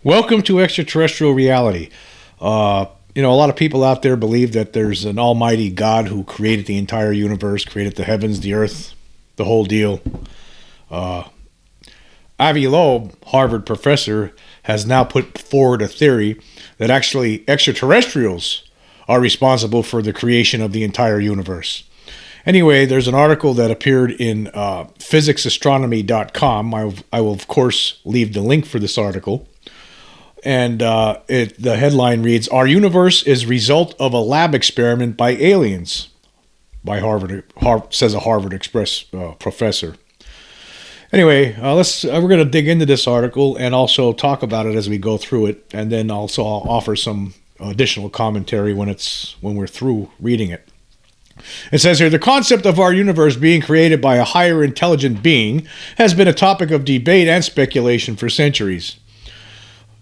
Welcome to Extraterrestrial Reality. A lot of people out there believe that there's an almighty God who created the entire universe, created the heavens, the earth, the whole deal. Avi Loeb, Harvard professor, has now put forward a theory that actually extraterrestrials are responsible for the creation of the entire universe. Anyway, there's an article that appeared in physicsastronomy.com. I will, of course, leave the link for this article. And the headline reads, "Our universe is result of a lab experiment by aliens," by Harvard says a Harvard Express professor. Anyway, we're going to dig into this article and also talk about it as we go through it, and then also I'll offer some additional commentary when we're through reading it. It says here, the concept of our universe being created by a higher intelligent being has been a topic of debate and speculation for centuries.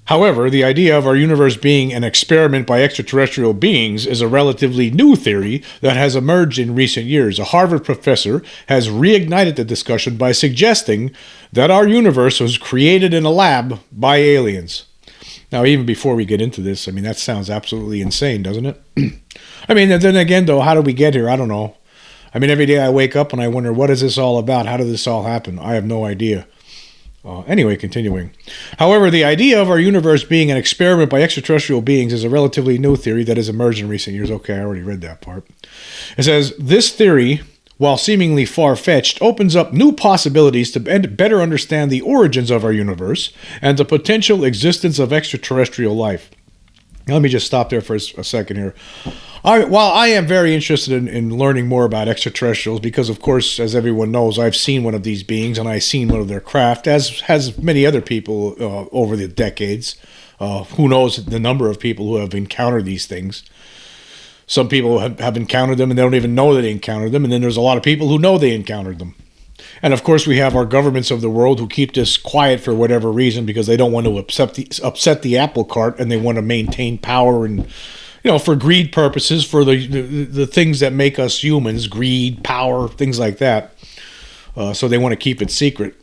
However, the idea of our universe being an experiment by extraterrestrial beings is a relatively new theory that has emerged in recent years. A Harvard professor has reignited the discussion by suggesting that our universe was created in a lab by aliens. Now, even before we get into this, that sounds absolutely insane, doesn't it? Then again, though, how did we get here? I don't know. Every day I wake up and I wonder, what is this all about? How did this all happen? I have no idea. Anyway, continuing. However, the idea of our universe being an experiment by extraterrestrial beings is a relatively new theory that has emerged in recent years. Okay, I already read that part. It says, this theory, while seemingly far-fetched, opens up new possibilities to better understand the origins of our universe and the potential existence of extraterrestrial life. Now, let me just stop there for a second here. While I am very interested in learning more about extraterrestrials, because, of course, as everyone knows, I've seen one of these beings and I've seen one of their craft, as has many other people over the decades. Who knows the number of people who have encountered these things. Some people have encountered them and they don't even know that they encountered them, and then there's a lot of people who know they encountered them. And, of course, we have our governments of the world who keep this quiet for whatever reason, because they don't want to upset the apple cart, and they want to maintain power and, for greed purposes, for the things that make us humans, greed, power, things like that. So they want to keep it secret.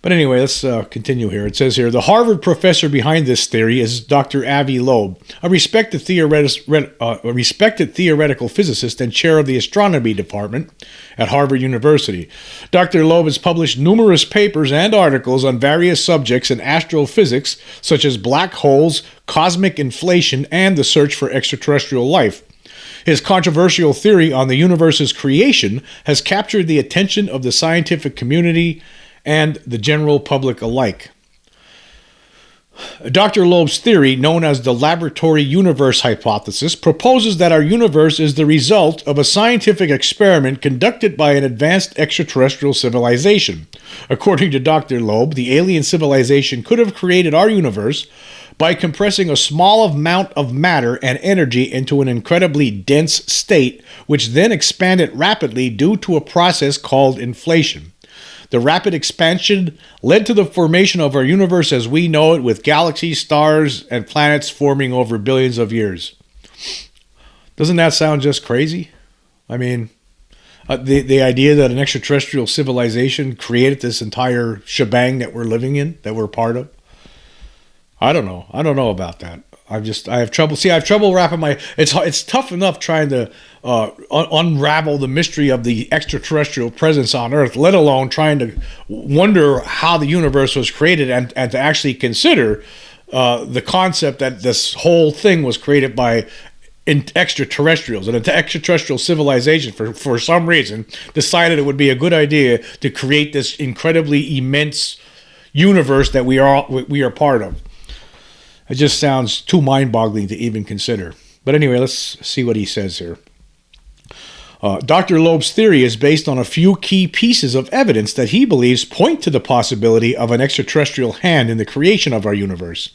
But anyway, let's continue here. It says here, the Harvard professor behind this theory is Dr. Avi Loeb, a respected theoretical physicist and chair of the astronomy department at Harvard University. Dr. Loeb has published numerous papers and articles on various subjects in astrophysics, such as black holes, cosmic inflation, and the search for extraterrestrial life. His controversial theory on the universe's creation has captured the attention of the scientific community and the general public alike. Dr. Loeb's theory, known as the laboratory universe hypothesis, proposes that our universe is the result of a scientific experiment conducted by an advanced extraterrestrial civilization. According to Dr. Loeb, the alien civilization could have created our universe by compressing a small amount of matter and energy into an incredibly dense state, which then expanded rapidly due to a process called inflation. The rapid expansion led to the formation of our universe as we know it, with galaxies, stars, and planets forming over billions of years. Doesn't that sound just crazy? The idea that an extraterrestrial civilization created this entire shebang that we're living in, that we're part of. I don't know about that. I have trouble wrapping it's tough enough trying to unravel the mystery of the extraterrestrial presence on Earth, let alone trying to wonder how the universe was created and to actually consider the concept that this whole thing was created by extraterrestrials, and an extraterrestrial civilization for some reason decided it would be a good idea to create this incredibly immense universe that we are part of. It just sounds too mind-boggling to even consider. But anyway, let's see what he says here. Dr. Loeb's theory is based on a few key pieces of evidence that he believes point to the possibility of an extraterrestrial hand in the creation of our universe.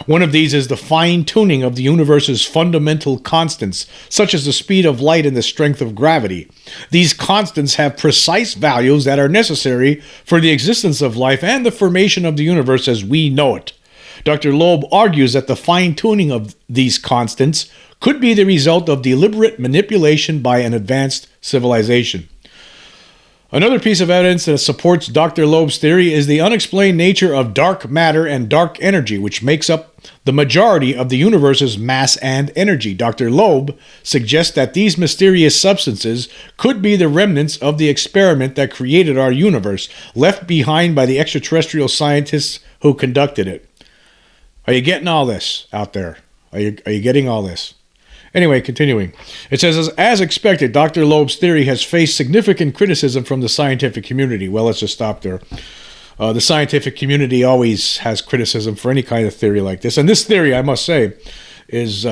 One of these is the fine-tuning of the universe's fundamental constants, such as the speed of light and the strength of gravity. These constants have precise values that are necessary for the existence of life and the formation of the universe as we know it. Dr. Loeb argues that the fine-tuning of these constants could be the result of deliberate manipulation by an advanced civilization. Another piece of evidence that supports Dr. Loeb's theory is the unexplained nature of dark matter and dark energy, which makes up the majority of the universe's mass and energy. Dr. Loeb suggests that these mysterious substances could be the remnants of the experiment that created our universe, left behind by the extraterrestrial scientists who conducted it. Are you getting all this out there? Are you getting all this? Anyway, continuing. It says, as expected, Dr. Loeb's theory has faced significant criticism from the scientific community. Well, let's just stop there. The scientific community always has criticism for any kind of theory like this. And this theory, I must say, is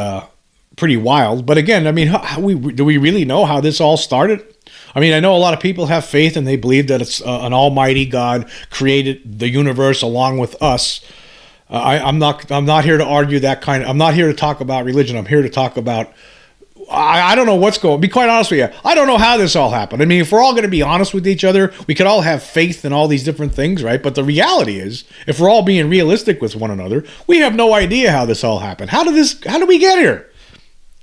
pretty wild. But again, I mean, do we really know how this all started? I mean, I know a lot of people have faith and they believe that it's an almighty God created the universe along with us. I'm not here to argue that kind of. I'm not here to talk about religion. I'm here to talk about. I don't know what's going. Be quite honest with you. I don't know how this all happened. I mean, if we're all going to be honest with each other, we could all have faith in all these different things, right? But the reality is, if we're all being realistic with one another, we have no idea how this all happened. How did we get here?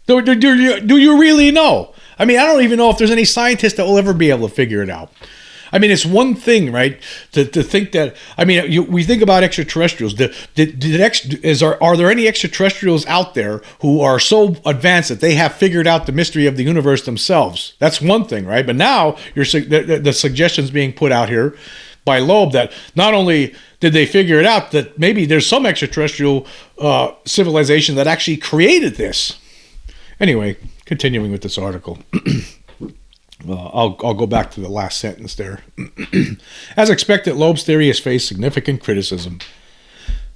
Do you really know? I mean, I don't even know if there's any scientist that will ever be able to figure it out. I mean, it's one thing, right, to think that. I mean, we think about extraterrestrials. Are there any extraterrestrials out there who are so advanced that they have figured out the mystery of the universe themselves? That's one thing, right? But now the suggestions being put out here by Loeb that not only did they figure it out, that maybe there's some extraterrestrial civilization that actually created this. Anyway, continuing with this article. I'll go back to the last sentence there. As expected, Loeb's theory has faced significant criticism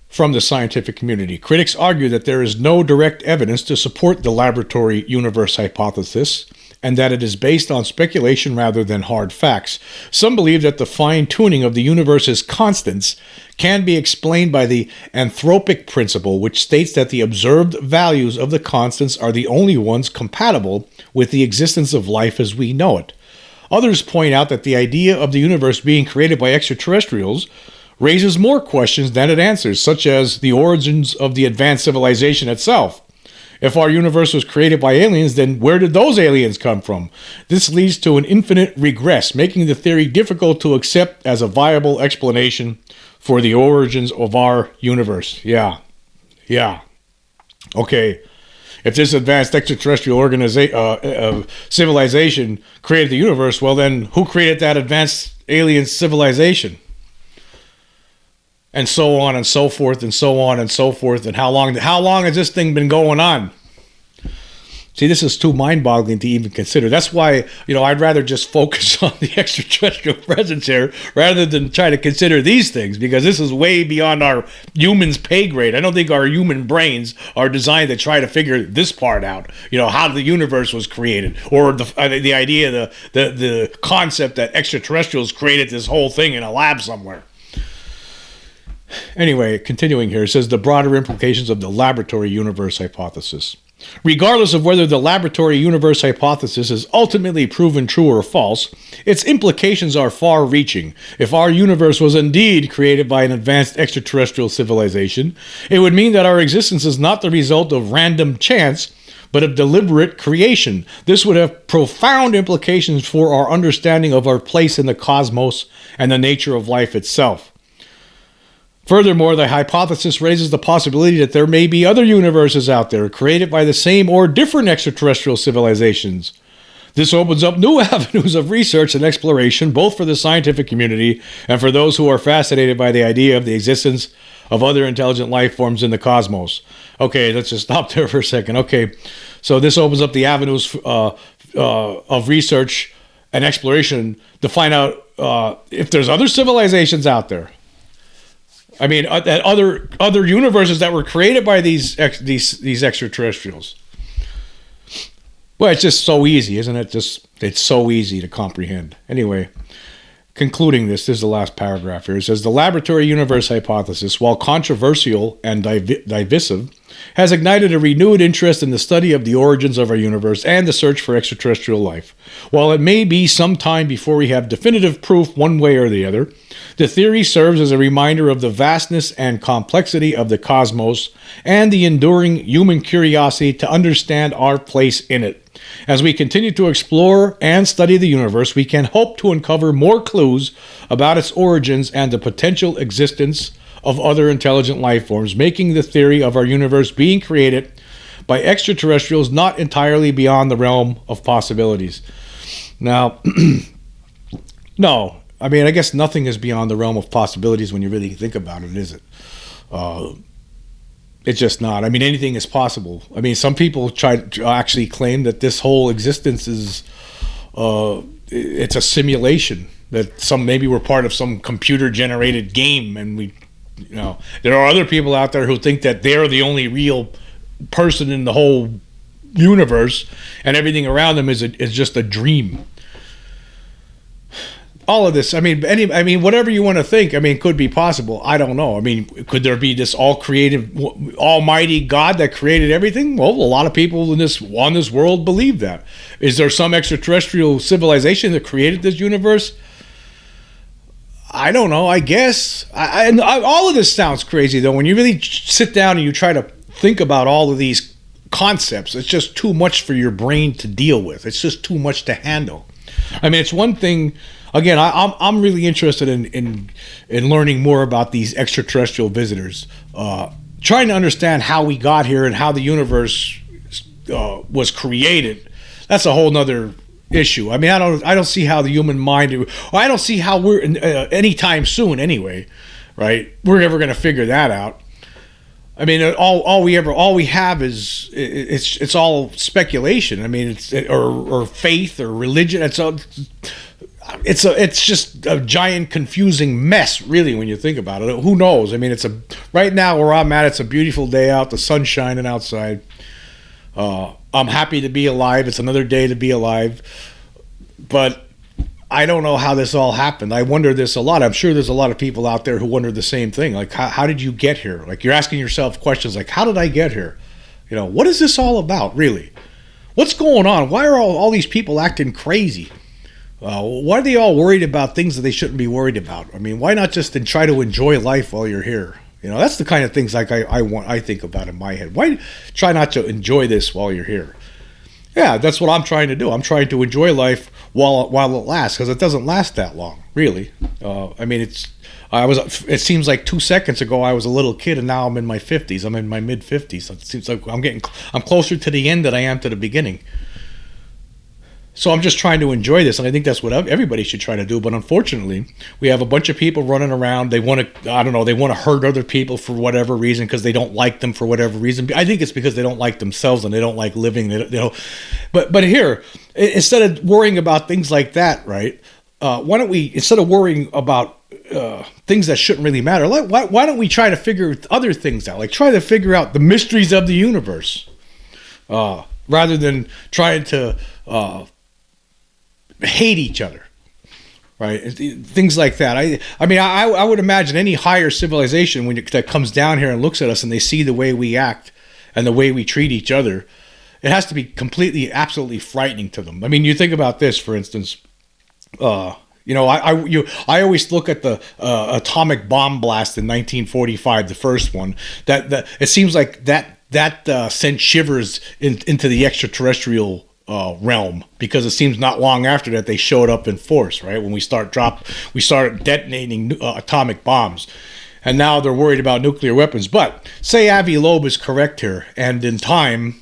from the scientific community. Critics argue that there is no direct evidence to support the laboratory universe hypothesis and that it is based on speculation rather than hard facts. Some believe that the fine-tuning of the universe's constants can be explained by the anthropic principle, which states that the observed values of the constants are the only ones compatible with the existence of life as we know it. Others point out that the idea of the universe being created by extraterrestrials raises more questions than it answers, such as the origins of the advanced civilization itself. If our universe was created by aliens, then where did those aliens come from? This leads to an infinite regress, making the theory difficult to accept as a viable explanation for the origins of our universe. Yeah. Okay. If this advanced extraterrestrial civilization created the universe, well then, who created that advanced alien civilization? And so on and so forth and so on and so forth. And how long has this thing been going on? See, this is too mind-boggling to even consider. That's why, I'd rather just focus on the extraterrestrial presence here rather than try to consider these things, because this is way beyond our humans' pay grade. I don't think our human brains are designed to try to figure this part out, how the universe was created, or the idea, the concept that extraterrestrials created this whole thing in a lab somewhere. Anyway, continuing here, it says the broader implications of the laboratory universe hypothesis. Regardless of whether the laboratory universe hypothesis is ultimately proven true or false, its implications are far-reaching. If our universe was indeed created by an advanced extraterrestrial civilization, it would mean that our existence is not the result of random chance, but of deliberate creation. This would have profound implications for our understanding of our place in the cosmos and the nature of life itself. Furthermore, the hypothesis raises the possibility that there may be other universes out there created by the same or different extraterrestrial civilizations. This opens up new avenues of research and exploration, both for the scientific community and for those who are fascinated by the idea of the existence of other intelligent life forms in the cosmos. Okay, let's just stop there for a second. Okay, so this opens up the avenues of research and exploration to find out if there's other civilizations out there. I mean, that other universes that were created by these extraterrestrials. Well, it's just so easy, isn't it? It's so easy to comprehend. Anyway, concluding this is the last paragraph here. It says, the laboratory universe hypothesis, while controversial and divisive, has ignited a renewed interest in the study of the origins of our universe and the search for extraterrestrial life. While it may be some time before we have definitive proof one way or the other, the theory serves as a reminder of the vastness and complexity of the cosmos and the enduring human curiosity to understand our place in it. As we continue to explore and study the universe, we can hope to uncover more clues about its origins and the potential existence of other intelligent life forms, making the theory of our universe being created by extraterrestrials not entirely beyond the realm of possibilities. Now, no, I mean, I guess nothing is beyond the realm of possibilities when you really think about it, is it? It's just not. I mean, anything is possible. I mean, some people try to actually claim that this whole existence is, it's a simulation, that maybe we're part of some computer-generated game, and there are other people out there who think that they're the only real person in the whole universe, and everything around them is just a dream. All of this, I mean, whatever you want to think, I mean, could be possible. I don't know. I mean, could there be this all-creative, almighty God that created everything? Well, a lot of people on this world believe that. Is there some extraterrestrial civilization that created this universe? I don't know. I guess. All of this sounds crazy, though. When you really sit down and you try to think about all of these concepts, it's just too much for your brain to deal with. It's just too much to handle. I mean, it's one thing. Again, I'm really interested in learning more about these extraterrestrial visitors, trying to understand how we got here and how the universe was created. That's a whole nother issue. I mean, I don't see how the human mind, I don't see how we're anytime soon anyway, right? We're ever going to figure that out. I mean, all we have is it's all speculation. I mean, or faith or religion. It's just a giant confusing mess, really, when you think about it. Who knows? I mean, right now where I'm at, it's a beautiful day out. The sun's shining outside. I'm happy to be alive. It's another day to be alive. But I don't know how this all happened. I wonder this a lot. I'm sure there's a lot of people out there who wonder the same thing. Like, how did you get here? Like, you're asking yourself questions like, how did I get here? What is this all about, really? What's going on? Why are all these people acting crazy? Why are they all worried about things that they shouldn't be worried about? I mean, why not just try to enjoy life while you're here? That's the kind of things like I think about in my head. Why try not to enjoy this while you're here? Yeah, that's what I'm trying to do. I'm trying to enjoy life while it lasts, because it doesn't last that long, really. I mean, it seems like 2 seconds ago I was a little kid, and now I'm in my 50s. I'm in my mid 50s. It seems like I'm closer to the end than I am to the beginning. So I'm just trying to enjoy this, and I think that's what everybody should try to do. But unfortunately, we have a bunch of people running around. They want to hurt other people for whatever reason, because they don't like them for whatever reason. I think it's because they don't like themselves and they don't like living. But here, instead of worrying about things like that, right? Why don't we, instead of worrying about things that shouldn't really matter, why don't we try to figure other things out? Like, try to figure out the mysteries of the universe, rather than trying to hate each other, right? Things like that. I mean, I would imagine any higher civilization that comes down here and looks at us and they see the way we act and the way we treat each other, it has to be completely, absolutely frightening to them. I mean, you think about this, for instance. I always look at the atomic bomb blast in 1945, the first one. That it seems like that sent shivers into the extraterrestrial realm, because it seems not long after that they showed up in force, right? When we started detonating atomic bombs, and now they're worried about nuclear weapons. But say Avi Loeb is correct here, and in time,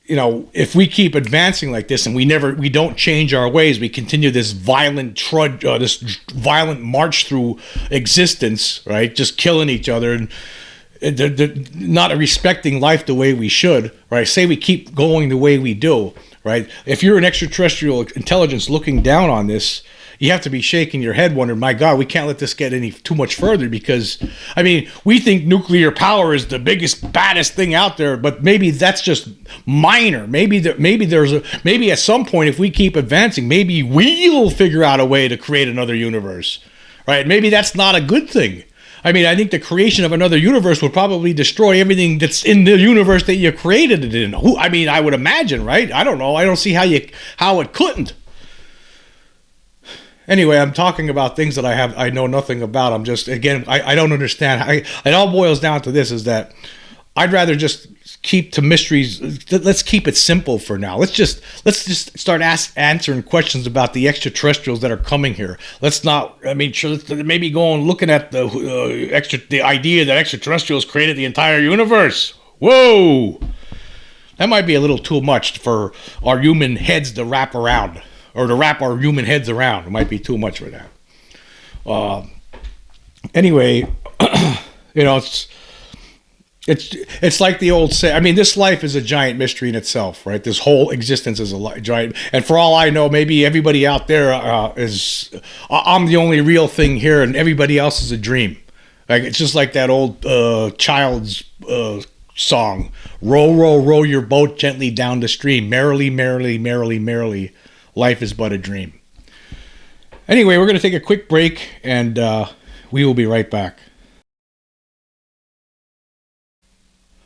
if we keep advancing like this and we don't change our ways, we continue this violent violent march through existence, right? Just killing each other and they're not respecting life the way we should, right? Say we keep going the way we do, right? If you're an extraterrestrial intelligence looking down on this, you have to be shaking your head wondering, my God, we can't let this get too much further, because, I mean, we think nuclear power is the biggest, baddest thing out there, but maybe that's just minor. Maybe at some point, if we keep advancing, maybe we'll figure out a way to create another universe, right? Maybe that's not a good thing. I mean, I think the creation of another universe would probably destroy everything that's in the universe that you created it in. I mean, I would imagine, right? I don't know. I don't see how it couldn't. Anyway, I'm talking about things that I know nothing about. I'm just, again, I don't understand. It all boils down to this, is that I'd rather just keep to mysteries. Let's keep it simple for now. Let's just start answering questions about the extraterrestrials that are coming here. Let's not. I mean, sure, maybe go and looking at the idea that extraterrestrials created the entire universe. Whoa, that might be a little too much for our human heads to wrap around, or to wrap our human heads around. It might be too much for that. Anyway, it's like the old say. I mean, this life is a giant mystery in itself, right? This whole existence is a giant. And for all I know, maybe everybody out there I'm the only real thing here, and everybody else is a dream. Like, it's just like that old child's song, "Row, row, row your boat gently down the stream. Merrily, merrily, merrily, merrily, life is but a dream." Anyway, we're going to take a quick break, and we will be right back.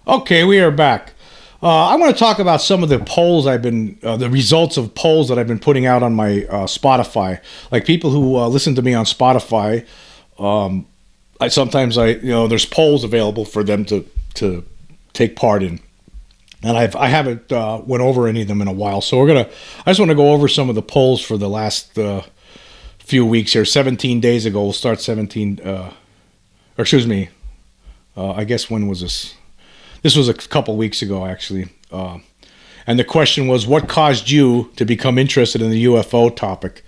Okay, we are back. I want to talk about some of the polls the results of polls that I've been putting out on my Spotify. Like, people who listen to me on Spotify, there's polls available for them to take part in, and I haven't went over any of them in a while. So I just want to go over some of the polls for the last few weeks here. 17 days ago, we'll start 17. I guess when was this? This was a couple weeks ago, actually. And the question was, what caused you to become interested in the UFO topic?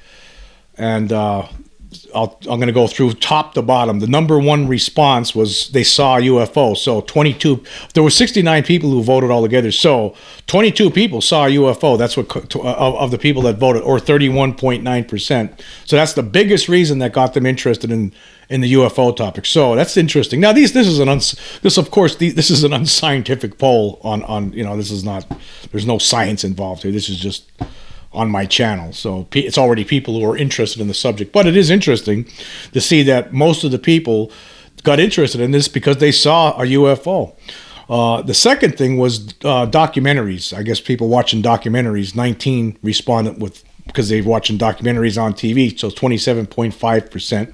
And I'm going to go through top to bottom. The number one response was they saw a UFO. So there were 69 people who voted altogether. So 22 people saw a UFO. That's what of the people that voted, or 31.9%. So that's the biggest reason that got them interested in the UFO topic. So that's interesting. Now, this is an unscientific poll on this is not, there's no science involved here. This is just on my channel. So it's already people who are interested in the subject. But it is interesting to see that most of the people got interested in this because they saw a UFO. The second thing was documentaries. I guess people watching documentaries. 19 responded because they're watching documentaries on TV. So 27.5%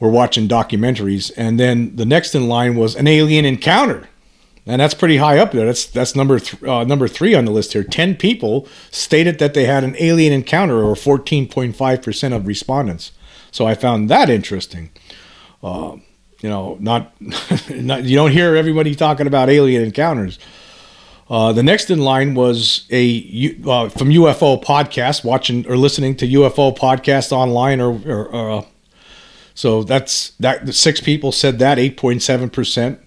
were watching documentaries. And then the next in line was an alien encounter. And that's pretty high up there. That's number 3 on the list here. 10 people stated that they had an alien encounter, or 14.5% of respondents. So I found that interesting. Not you don't hear everybody talking about alien encounters. The next in line was from UFO podcast, watching or listening to UFO podcast online, so that's that. 6 people said that, 8.7%.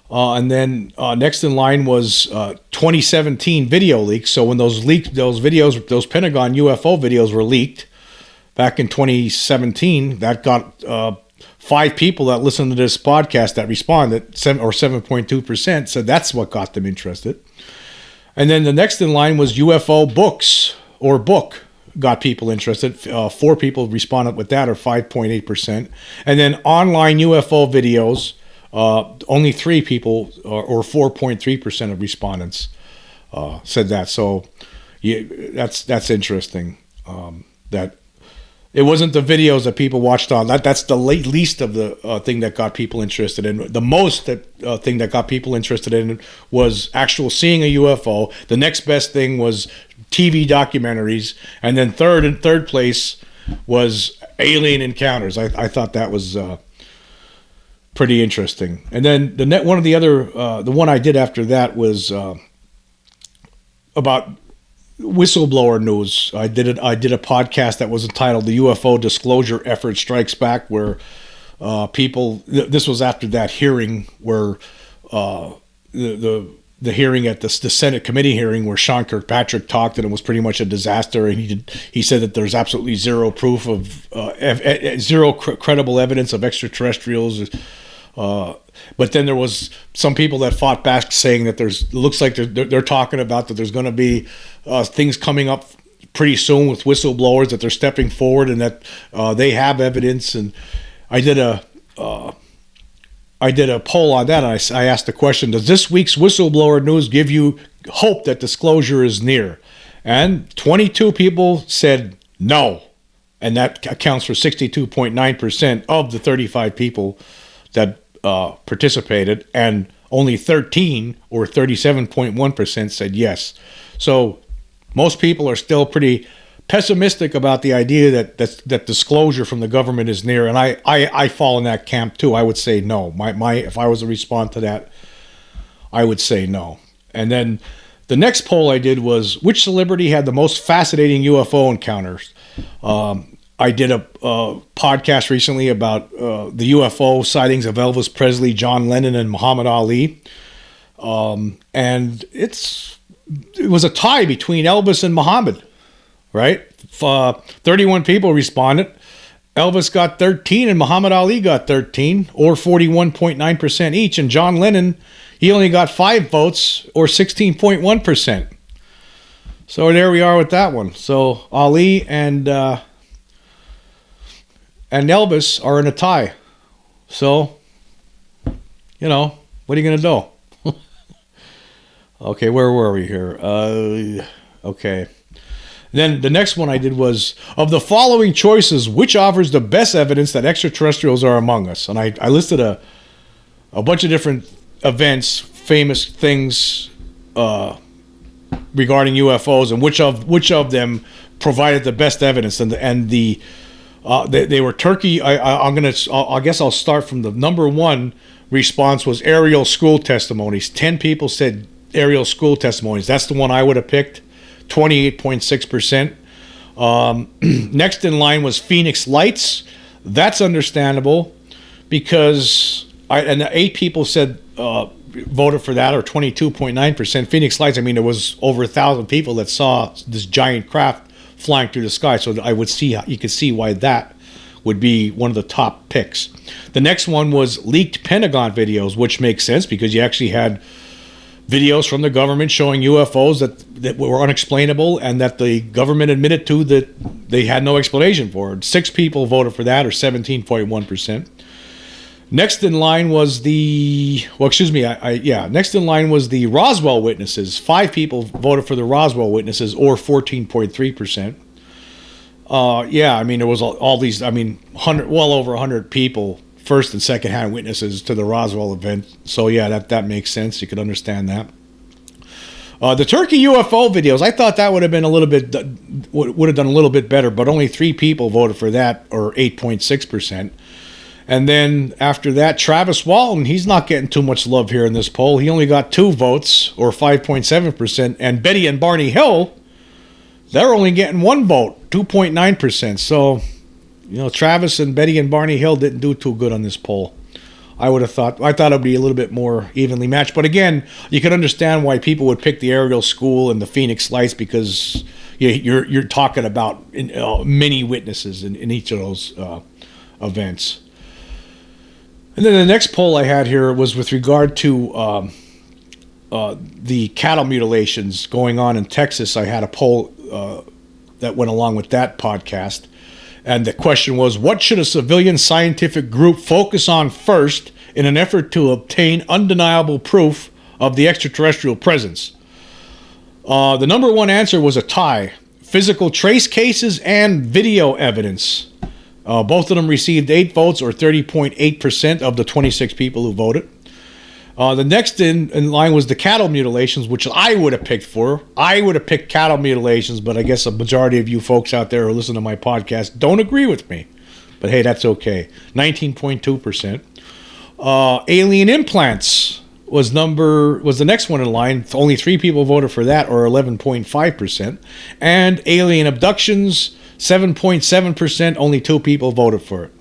And then next in line was 2017 video leaks. So when those videos, those Pentagon UFO videos were leaked back in 2017, that got 5 people that listened to this podcast that responded, 7.2%, said that's what got them interested. And then the next in line was UFO books, or book, got people interested. 4 people responded with that, or 5.8%. And then online UFO videos, only 3 people, or 4.3% of respondents said that. So that's interesting. That it wasn't the videos that people watched on. That's the least of the thing that got people interested in. The most thing that got people interested in was actual seeing a UFO. The next best thing was TV documentaries, and then third place was alien encounters. I thought that was pretty interesting. And then the one I did after that was about whistleblower news. I did a podcast that was entitled "The UFO Disclosure Effort Strikes Back," where people. This was after that hearing where the hearing at the Senate committee hearing where Sean Kirkpatrick talked, and it was pretty much a disaster. And he said that there's absolutely zero proof of zero credible evidence of extraterrestrials. But then there was some people that fought back, saying that looks like they're talking about that there's going to be things coming up pretty soon with whistleblowers, that they're stepping forward and that they have evidence. And I did a poll on that, and I asked the question: does this week's whistleblower news give you hope that disclosure is near? And 22 people said no, and that accounts for 62.9% of the 35 people that participated, and only 13 or 37.1% said yes. So most people are still pretty pessimistic about the idea that disclosure from the government is near, and I fall in that camp too. I would say no. My if I was to respond to that, I would say no. And then the next poll I did was, which celebrity had the most fascinating UFO encounters? I did a podcast recently about the UFO sightings of Elvis Presley, John Lennon, and Muhammad Ali, and it was a tie between Elvis and Muhammad. Right? 31 people responded. Elvis got 13 and Muhammad Ali got 13, or 41.9% each. And John Lennon, he only got 5 votes, or 16.1%. So there we are with that one. So Ali and Elvis are in a tie. So, what are you going to do? Okay, where were we here? Okay. Then the next one I did was, of the following choices, which offers the best evidence that extraterrestrials are among us? And I listed a bunch of different events, famous things regarding UFOs, and which of them provided the best evidence. And they were Turkey. I guess I'll start from the number one response was aerial school testimonies. 10 people said aerial school testimonies. That's the one I would have picked. 28.6%. Next in line was Phoenix Lights. That's understandable because 8 people said voted for that, or 22.9%. Phoenix Lights, there was over 1,000 people that saw this giant craft flying through the sky, so you could see why that would be one of the top picks. The next one was leaked Pentagon videos, which makes sense because you actually had videos from the government showing UFOs that were unexplainable and that the government admitted to that they had no explanation for. 6 people voted for that, or 17.1%. Next in line was next in line was the Roswell witnesses. 5 people voted for the Roswell witnesses, or 14.3%. There was all these, well over 100 people, first and second hand witnesses to the Roswell event. So that makes sense. You could understand that. The Turkey UFO videos, I thought that would have done a little bit better, but only 3 people voted for that, or 8.6%. And then after that, Travis Walton, he's not getting too much love here in this poll. He only got 2 votes, or 5.7%. And Betty and Barney Hill, they're only getting 1 vote, 2.9%. So, Travis and Betty and Barney Hill didn't do too good on this poll. I thought it would be a little bit more evenly matched. But again, you can understand why people would pick the aerial school and the Phoenix Lights, because you're talking about many witnesses in each of those events. And then the next poll I had here was with regard to the cattle mutilations going on in Texas. I had a poll that went along with that podcast. And the question was, what should a civilian scientific group focus on first in an effort to obtain undeniable proof of the extraterrestrial presence? The number one answer was a tie. Physical trace cases and video evidence. Both of them received 8 votes, or 30.8% of the 26 people who voted. The next in line was the cattle mutilations, which I would have picked for. I would have picked cattle mutilations, but I guess a majority of you folks out there who listen to my podcast don't agree with me. But hey, that's okay. 19.2%. Alien implants was the next one in line. Only 3 people voted for that, or 11.5%. And alien abductions, 7.7%. Only 2 people voted for it.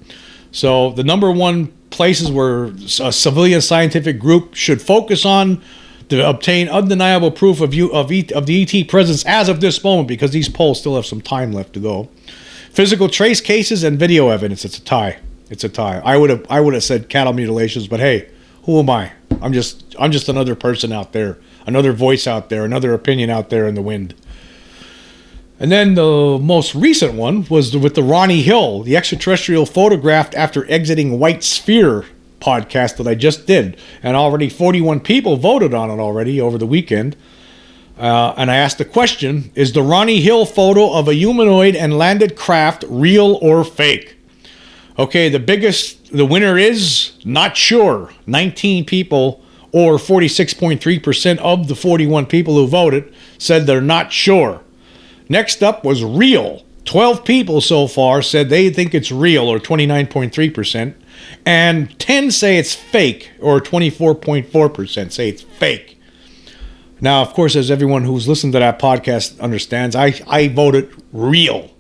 So the number one places where a civilian scientific group should focus on to obtain undeniable proof of the ET presence as of this moment, because these polls still have some time left to go. Physical trace cases and video evidence. It's a tie. I would have said cattle mutilations, but hey, who am I? I'm just another person out there, another voice out there, another opinion out there in the wind. And then the most recent one was with the Ronnie Hill, the extraterrestrial photographed after exiting White Sphere podcast that I just did. And already 41 people voted on it already over the weekend. And I asked the question, is the Ronnie Hill photo of a humanoid and landed craft real or fake? Okay, the winner is not sure. 19 people, or 46.3% of the 41 people who voted said they're not sure. Next up was real. 12 people so far said they think it's real, or 29.3%, and 10 say it's fake, or 24.4% say it's fake. Now, of course, as everyone who's listened to that podcast understands, I voted real.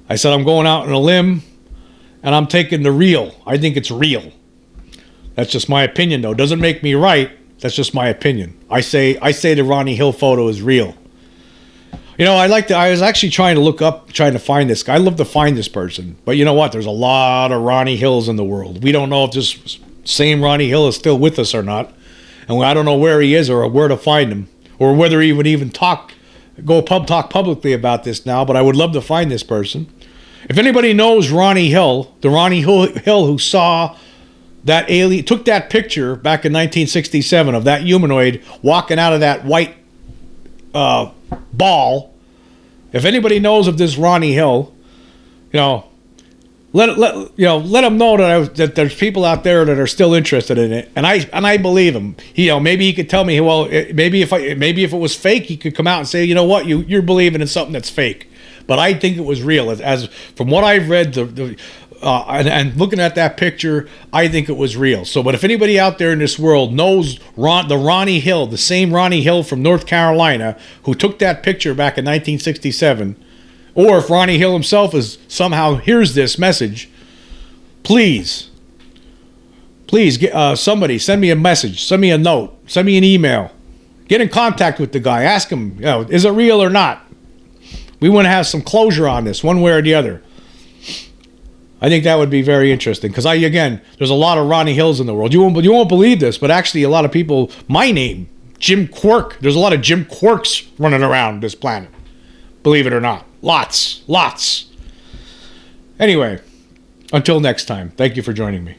I said I'm going out on a limb, and I'm taking the real. I think it's real. That's just my opinion, though. Doesn't make me right. That's just my opinion. I say the Ronnie Hill photo is real. You know, I was actually trying to find this guy. I'd love to find this person. But you know what? There's a lot of Ronnie Hills in the world. We don't know if this same Ronnie Hill is still with us or not. And I don't know where he is or where to find him, or whether he would even talk publicly about this now. But I would love to find this person. If anybody knows Ronnie Hill, the Ronnie Hill who saw that alien, took that picture back in 1967 of that humanoid walking out of that white ball. If anybody knows of this Ronnie Hill, you know, let them know that there's people out there that are still interested in it, and I believe him. You know, maybe he could tell me, well, maybe if it was fake, he could come out and say, you know what, you're believing in something that's fake. But I think it was real. As from what I've read, and looking at that picture, I think it was real. So, but if anybody out there in this world knows the Ronnie Hill, the same Ronnie Hill from North Carolina who took that picture back in 1967, or if Ronnie Hill himself somehow hears this message, please, somebody send me a message, send me a note, send me an email, get in contact with the guy, ask him, is it real or not? We want to have some closure on this, one way or the other. I think that would be very interesting, because there's a lot of Ronnie Hills in the world. You won't believe this, but actually a lot of people, my name, Jim Quirk, there's a lot of Jim Quirks running around this planet. Believe it or not. Lots. Anyway, until next time, thank you for joining me.